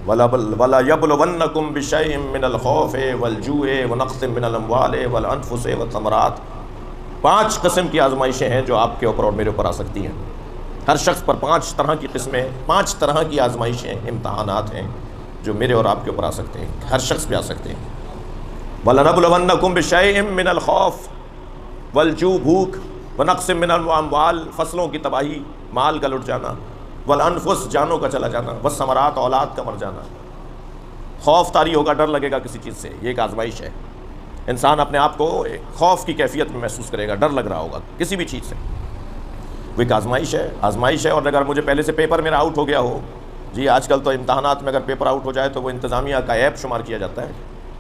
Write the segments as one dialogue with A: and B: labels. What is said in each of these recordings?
A: وَلَا يَبْلُوَنَّكُمْ بِشَيْءٍ مِّنَ الْخَوْفِ وَالْجُوعِ وَنَقْصٍ مِّنَ الْأَمْوَالِ وَالْأَنفُسِ وَالثَّمَرَاتِ۔ 5 قسم کی آزمائشیں ہیں جو آپ کے اوپر اور میرے اوپر آ سکتی ہیں۔ ہر شخص پر 5 طرح کی قسمیں، 5 طرح کی آزمائشیں، امتحانات ہیں جو میرے اور آپ کے اوپر آ سکتے ہیں، ہر شخص پہ آ سکتے ہیں۔ وَلَنَبْلُوَنَّكُمْ بِشَيْءٍ مِّنَ الْخَوْفِ وَالْجُوعِ، بھوک، وَنَقْصٍ مِّنَ الْأَمْوَالِ، فصلوں کی تباہی، مال کا لٹ جانا، وَالْأَنفُسِ، جانوں کا چلا جانا، وَالثَّمَرَاتِ، اولاد کا مر جانا۔ خوف طاری ہوگا، ڈر لگے گا کسی چیز سے، یہ ایک آزمائش ہے۔ انسان اپنے آپ کو خوف کی کیفیت میں محسوس کرے گا، ڈر لگ رہا ہوگا کسی بھی چیز سے، وہ ایک آزمائش ہے۔ اور اگر مجھے پہلے سے پیپر میرا آؤٹ ہو گیا ہو، جی آج کل تو امتحانات میں اگر پیپر آؤٹ ہو جائے تو وہ انتظامیہ کا عیب شمار کیا جاتا ہے۔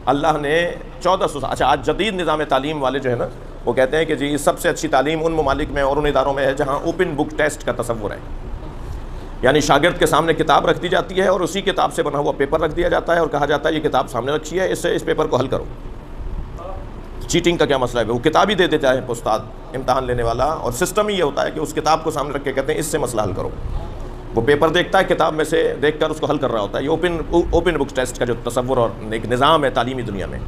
A: اللہ نے 1400 سال، اچھا آج جدید نظام تعلیم والے جو ہے نا وہ کہتے ہیں کہ جی سب سے اچھی تعلیم ان ممالک میں اور ان اداروں میں ہے جہاں اوپن بک ٹیسٹ کا تصور ہے، یعنی شاگرد کے سامنے کتاب رکھ دی جاتی ہے اور اسی کتاب سے بنا ہوا پیپر رکھ دیا جاتا ہے اور کہا جاتا ہے یہ کتاب سامنے رکھی ہے، اس پیپر کو حل کرو۔ چیٹنگ کا کیا مسئلہ ہے؟ وہ کتاب ہی دے دیتا ہے استاد امتحان لینے والا، اور سسٹم ہی یہ ہوتا ہے کہ اس کتاب کو سامنے رکھ کے کہتے ہیں اس سے مسئلہ حل کرو۔ وہ پیپر دیکھتا ہے، کتاب میں سے دیکھ کر اس کو حل کر رہا ہوتا ہے۔ یہ اوپن بک ٹیسٹ کا جو تصور اور ایک نظام ہے تعلیمی دنیا میں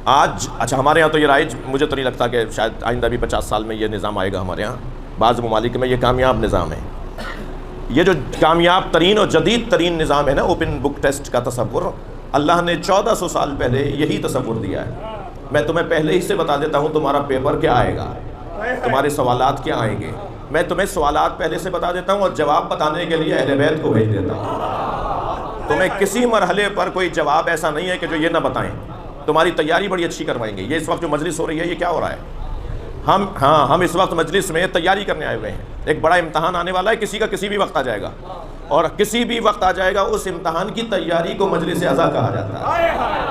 A: آج، اچھا ہمارے ہاں تو یہ رائج مجھے تو نہیں لگتا کہ شاید آئندہ بھی 50 سال میں یہ نظام آئے گا ہمارے ہاں، بعض ممالک میں یہ کامیاب نظام ہے۔ یہ جو کامیاب ترین اور جدید ترین نظام ہے نا اوپن بک ٹیسٹ کا تصور، اللہ نے 1400 سال پہلے یہی تصور دیا ہے۔ میں تمہیں پہلے ہی سے بتا دیتا ہوں تمہارا پیپر کیا آئے گا، تمہارے سوالات کیا آئیں گے۔ میں تمہیں سوالات پہلے سے بتا دیتا ہوں اور جواب بتانے کے لیے اہل بیت کو بھیج دیتا ہوں۔ تمہیں کسی مرحلے پر کوئی جواب ایسا نہیں ہے کہ جو یہ نہ بتائیں۔ تمہاری تیاری بڑی اچھی کروائیں گے۔ یہ اس وقت جو مجلس ہو رہی ہے یہ کیا ہو رہا ہے؟ ہم اس وقت مجلس میں تیاری کرنے آئے ہوئے ہیں۔ ایک بڑا امتحان آنے والا ہے، کسی کا کسی بھی وقت آ جائے گا، اور کسی بھی وقت آ جائے گا، اس امتحان کی تیاری کو مجلس اعضا کہا جاتا ہے۔